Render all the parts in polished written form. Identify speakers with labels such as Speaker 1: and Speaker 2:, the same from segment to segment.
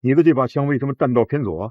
Speaker 1: 你的这把枪为什么弹道偏左啊？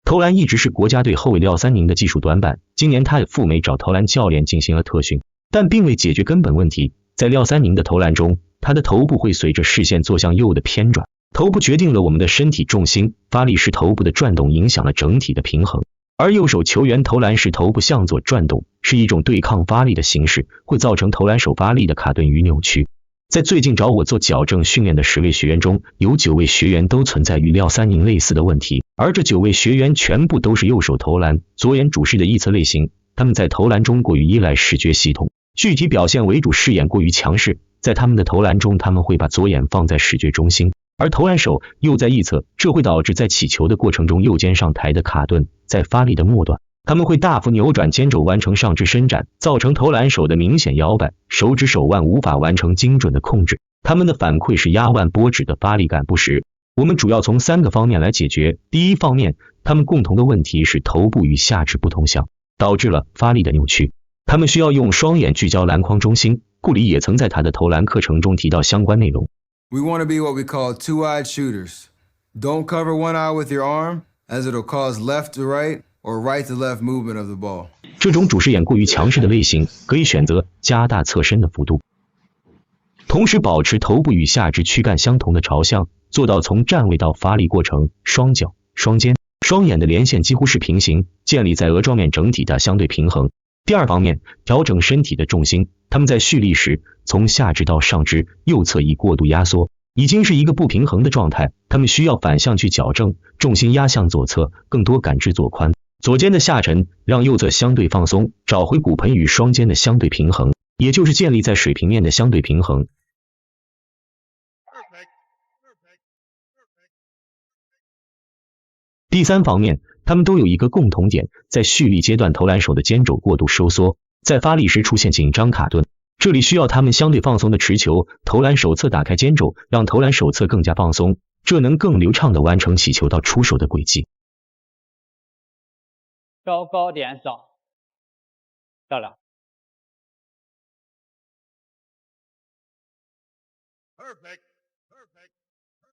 Speaker 2: 投篮一直是国家队后卫廖三宁的技术短板，今年他也赴美找投篮教练进行了特训，但并未解决根本问题。在廖三宁的投篮中，他的头部会随着视线做向右的偏转，头部决定了我们的身体重心，发力时头部的转动影响了整体的平衡。而右手球员投篮时头部向左转动，是一种对抗发力的形式，会造成投篮手发力的卡顿与扭曲。在最近找我做矫正训练的10位学员中，有9位学员都存在与廖三宁类似的问题，而这9位学员全部都是右手投篮左眼主视的一侧类型，他们在投篮中过于依赖视觉系统，具体表现为主视眼过于强势，在他们的投篮中他们会把左眼放在视觉中心，而投篮手又在一侧，这会导致在起球的过程中右肩上抬的卡顿，在发力的末端他们会大幅扭转肩肘完成上肢伸展，造成投篮手的明显摇摆，手指手腕无法完成精准的控制，他们的反馈是压腕拨指的发力感不实。我们主要从3个方面来解决。第一方面，他们共同的问题是头部与下肢不同向，导致了发力的扭曲。他们需要用双眼聚焦篮筐中心，库里也曾在他的投篮课程中提到相关内容。
Speaker 3: We want to be what we call two-eyed shooters. Don't cover one eye with your arm, as it'll cause left to right or right to left movement of the ball.
Speaker 2: 这种主视眼过于强势的类型，可以选择加大侧身的幅度，同时保持头部与下肢躯干相同的朝向，做到从站位到发力过程，双脚、双肩、双眼的连线几乎是平行，建立在额状面整体的相对平衡。第二方面，调整身体的重心，他们在蓄力时，从下肢到上肢右侧已过度压缩，已经是一个不平衡的状态，他们需要反向去矫正，重心压向左侧，更多感知左髋、左肩的下沉，让右侧相对放松，找回骨盆与双肩的相对平衡，也就是建立在水平面的相对平衡。第三方面，他们都有一个共同点，在蓄力阶段投篮手的肩肘过度收缩，在发力时出现紧张卡顿，这里需要他们相对放松的持球，投篮手侧打开肩肘，让投篮手侧更加放松，这能更流畅地完成起球到出手的轨迹。
Speaker 4: 高高点扫，漂亮。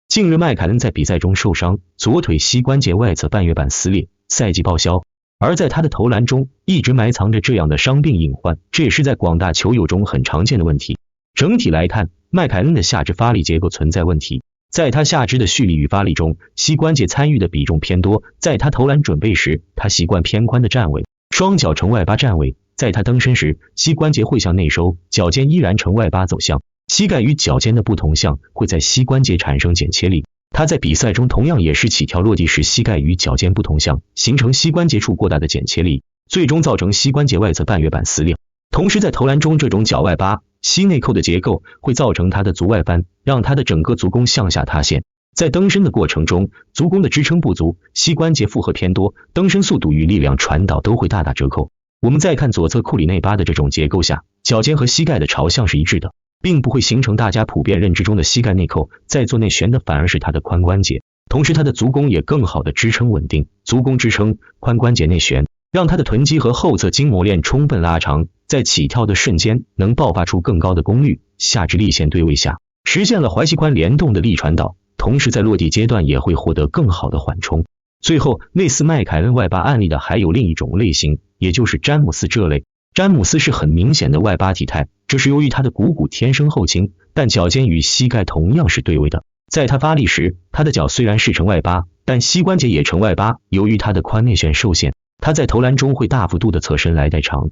Speaker 2: 近日麦凯伦在比赛中受伤，左腿膝关节外侧半月板撕裂，赛季报销。而在他的投篮中一直埋藏着这样的伤病隐患，这也是在广大球友中很常见的问题。整体来看，麦凯伦的下肢发力结构存在问题，在他下肢的蓄力与发力中，膝关节参与的比重偏多，在他投篮准备时，他习惯偏宽的站位，双脚呈外八站位，在他蹬身时，膝关节会向内收，脚尖依然呈外八走向，膝盖与脚尖的不同向会在膝关节产生剪切力。他在比赛中同样也是起跳落地时膝盖与脚尖不同向，形成膝关节处过大的剪切力，最终造成膝关节外侧半月板撕裂。同时在投篮中，这种脚外八、膝内扣的结构会造成他的足外翻，让他的整个足弓向下塌陷。在蹬身的过程中，足弓的支撑不足，膝关节负荷偏多，蹬身速度与力量传导都会大打折扣。我们再看左侧库里内八的这种结构下，脚尖和膝盖的朝向是一致的，并不会形成大家普遍认知中的膝盖内扣，在做内旋的反而是他的髋关节，同时他的足弓也更好的支撑稳定，足弓支撑，髋关节内旋，让他的臀肌和后侧筋膜链充分拉长，在起跳的瞬间能爆发出更高的功率，下肢力线对位下，实现了踝膝髋联动的力传导，同时在落地阶段也会获得更好的缓冲。最后，类似麦凯恩外八案例的还有另一种类型，也就是詹姆斯这类。詹姆斯是很明显的外八体态，这是由于他的股骨天生后倾，但脚尖与膝盖同样是对位的。在他发力时，他的脚虽然是呈外八，但膝关节也呈外八，由于他的髋内旋受限，他在投篮中会大幅度的侧身来代偿。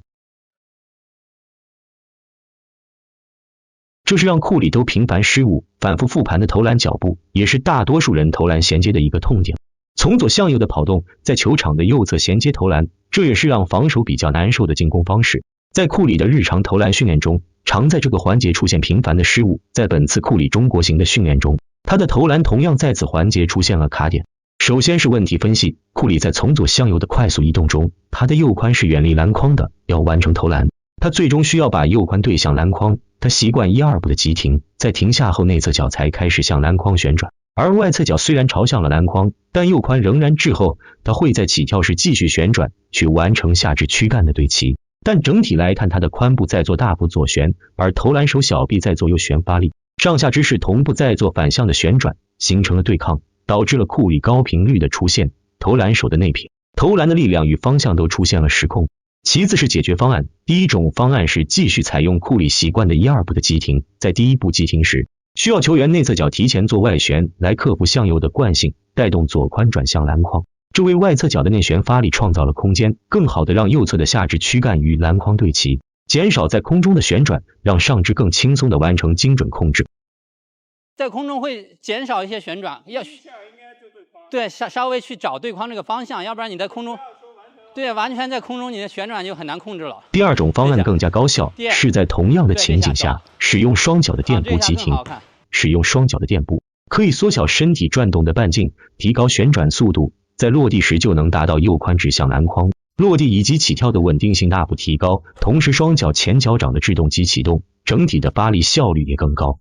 Speaker 2: 这是让库里都频繁失误、反复复盘的投篮脚步，也是大多数人投篮衔接的一个痛点。从左向右的跑动，在球场的右侧衔接投篮，这也是让防守比较难受的进攻方式。在库里的日常投篮训练中，常在这个环节出现频繁的失误。在本次库里中国行的训练中，他的投篮同样在此环节出现了卡点。首先是问题分析，库里在从左向右的快速移动中，他的右髋是远离篮筐的，要完成投篮，他最终需要把右髋对向篮筐，他习惯1-2步的急停，在停下后内侧脚才开始向篮筐旋转。而外侧脚虽然朝向了篮筐，但右髋仍然滞后，他会在起跳时继续旋转，去完成下肢躯干的对齐。但整体来看，他的髋部在做大幅左旋，而投篮手小臂在做右旋发力，上下肢是同步在做反向的旋转，形成了对抗。导致了库里高频率的出现，投篮手的内撇，投篮的力量与方向都出现了失控。其次是解决方案，第一种方案是继续采用库里习惯的1-2步的急停，在第一步急停时，需要球员内侧脚提前做外旋，来克服向右的惯性，带动左髋转向篮筐，这为外侧脚的内旋发力创造了空间，更好的让右侧的下肢躯干与篮筐对齐，减少在空中的旋转，让上肢更轻松的完成精准控制。
Speaker 5: 在空中会减少一些旋转，对稍微去找对框这个方向，要不然你在空中。对，完全在空中，你的旋转就很难控制了。
Speaker 2: 第二种方案更加高效，是在同样的情景下，使用双脚的垫步急停。使用双脚的垫步，可以缩小身体转动的半径，提高旋转速度，在落地时就能达到右髋指向篮筐，落地以及起跳的稳定性大幅提高，同时双脚前脚掌的制动及启动，整体的发力效率也更高。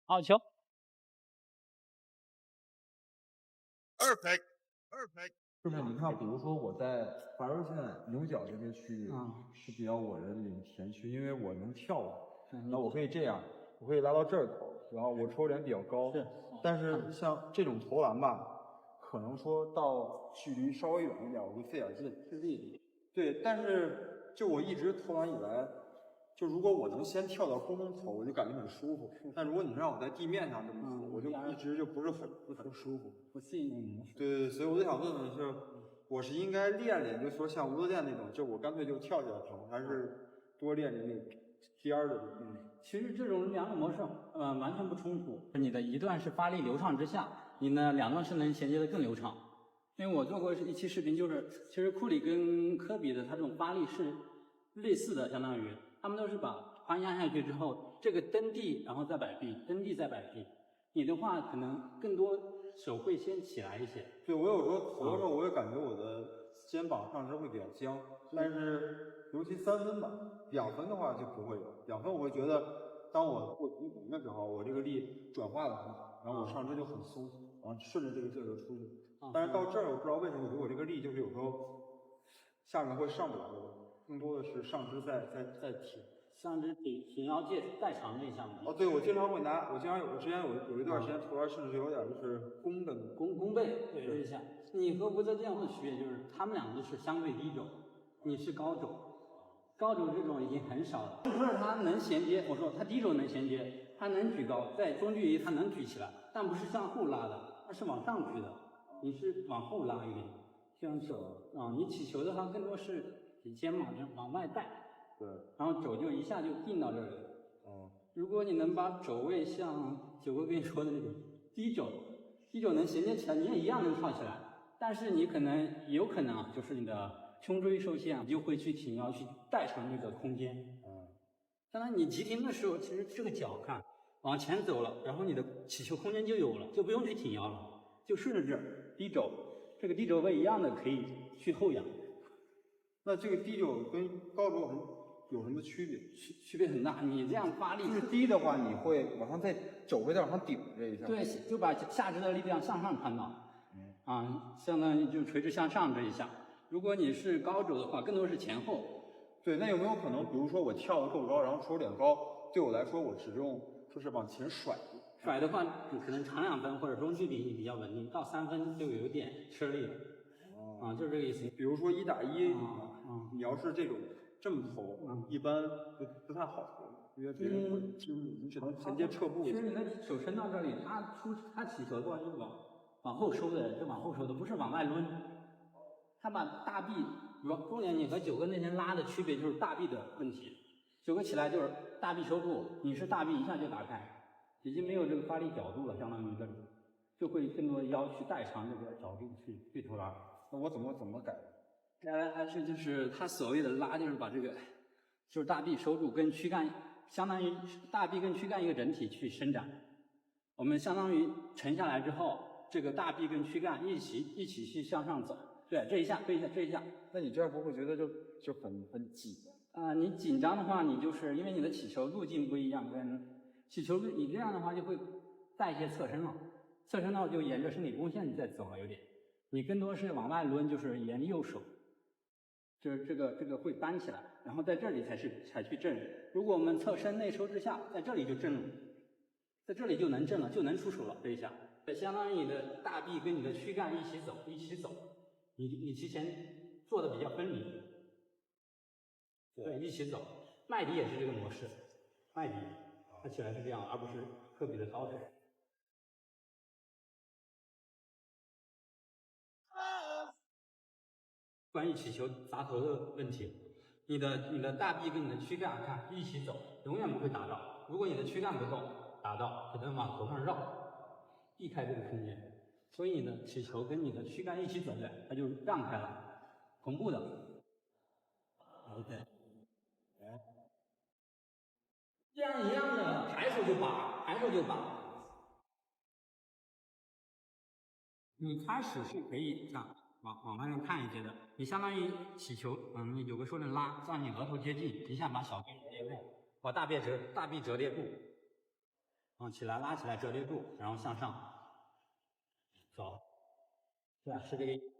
Speaker 5: 好球。
Speaker 6: Perfect。
Speaker 7: 就是你看，比如说我在罚球线牛角这个区域是比较我的领前区，因为我能跳，那我可以这样，我可以拉到这儿投，然后我抽点比较高。但是像这种投篮吧，可能说到距离稍微远一点，我会费点劲。对，但是就我一直投篮以来，就如果我能先跳到空中投，我就感觉很舒服。但如果你让我在地面上这么投，我就一直就不是很舒服，不适应。对，所以我就想问问，是我是应该练，就说像无球店那种，就我干脆就跳起来投，还是多练那个边儿的？
Speaker 5: 其实这种两种模式，完全不冲突。你的一段是发力流畅之下，你呢两段是能衔接的更流畅。因为我做过一期视频，就是其实库里跟科比的他这种发力是类似的，相当于他们都是把髋压下去之后，这个蹬地然后再摆臂，蹬地再摆臂。你的话可能更多手会先起来一些。
Speaker 7: 对，我有时候投的时候，我也感觉我的肩膀上肢会比较僵，但是尤其3分吧，2分的话就不会有。2分我会觉得，当我过平衡的时候，我这个力转化的很好，然后我上肢就很松，然后顺着这个劲儿就出去。但是到这儿我不知道为什么，我觉得我这个力就是有时候下面会上不来，更多的是上肢在挺。
Speaker 5: 上肢挺腰界再长这一项目。
Speaker 7: 对，我经常会拿，我之前有一段时间投篮甚至有点就是弓
Speaker 5: 背这一项。你和无责健的区别就是，他们两个都是相对低肘，你是高肘。高肘这种已经很少了。就是他能衔接，我说他低肘能衔接，他能举高，在中距离他能举起来，但不是向后拉的，他是往上举的。你是往后拉一点，像肘你起球的话更多是你肩膀往外带。
Speaker 7: 对，
Speaker 5: 然后肘就一下就定到这里。如果你能把肘位像九哥跟你说的那种低肘能衔接起来，你也一样能跳起来。但是你有可能就是你的胸椎受限，你就会去挺腰去带长这个空间。相当于你急停的时候，其实这个脚看往前走了，然后你的起球空间就有了，就不用去挺腰了，就顺着这儿低肘，这个低肘位一样的可以去后仰。
Speaker 7: 那这个低肘跟高肘有什么区别？
Speaker 5: 区别很大。你这样发力，
Speaker 7: 就是低的话，你会往上在肘会再往上顶这一下。
Speaker 5: 对，就把下肢的力量向上传导。相当于就垂直向上这一下。如果你是高肘的话，更多是前后。
Speaker 7: 对，那有没有可能，比如说我跳得够高，然后出手点高，对我来说，我只用就是往前甩
Speaker 5: 的话，你可能长2分或者中距离比较稳定，到3分就有点吃力了。就是这个意思。
Speaker 7: 比如说1打1，你要是这么投，一般不太好投，因为别人会就是你只能前接撤步。
Speaker 5: 其实你的手伸到这里，他起球的话就是往后收的，不是往外抡。他把大臂，比如重点你和九哥那天拉的区别就是大臂的问题。九哥起来就是大臂收住，你是大臂一下就打开，已经没有这个发力角度了，相当于这里就会更多腰去带长这个角度去投篮。
Speaker 7: 那我怎么改？
Speaker 5: 还是就是他所谓的拉，就是把这个就是大臂收住，跟躯干相当于大臂跟躯干一个整体去伸展。我们相当于沉下来之后，这个大臂跟躯干一起去向上走。对，这一下。
Speaker 7: 那你这样不会觉得就很紧？
Speaker 5: 你紧张的话，你就是因为你的起球路径不一样，起球你这样的话就会带一些侧身了，侧身到就沿着身体弓线在走了有点，你更多是往外抡，就是沿右手，这个会扳起来，然后在这里才去震。如果我们侧身内收之下，在这里就震了，在这里就能震了，就能出手了这一下。相当于你的大臂跟你的躯干一起走，你提前做的比较分离，对，一起走。麦迪也是这个模式，麦迪它起来是这样，而不是科比的高手。关于起球砸头的问题，你的大臂跟你的躯干看一起走，永远不会打到。如果你的躯干不动，打到只能往头上绕，避开这个空间。所以你的起球跟你的躯干一起走的，它就让开了，同步的。OK， 这样一样的，抬手就拔，抬手就拔。你开始是可以这样往外面看一些的，你相当于起球，有个说的拉，让你额头接近，一下把小臂折叠住，把大臂折叠住，起来拉起来折叠住，然后向上走，对吧？是这个意思。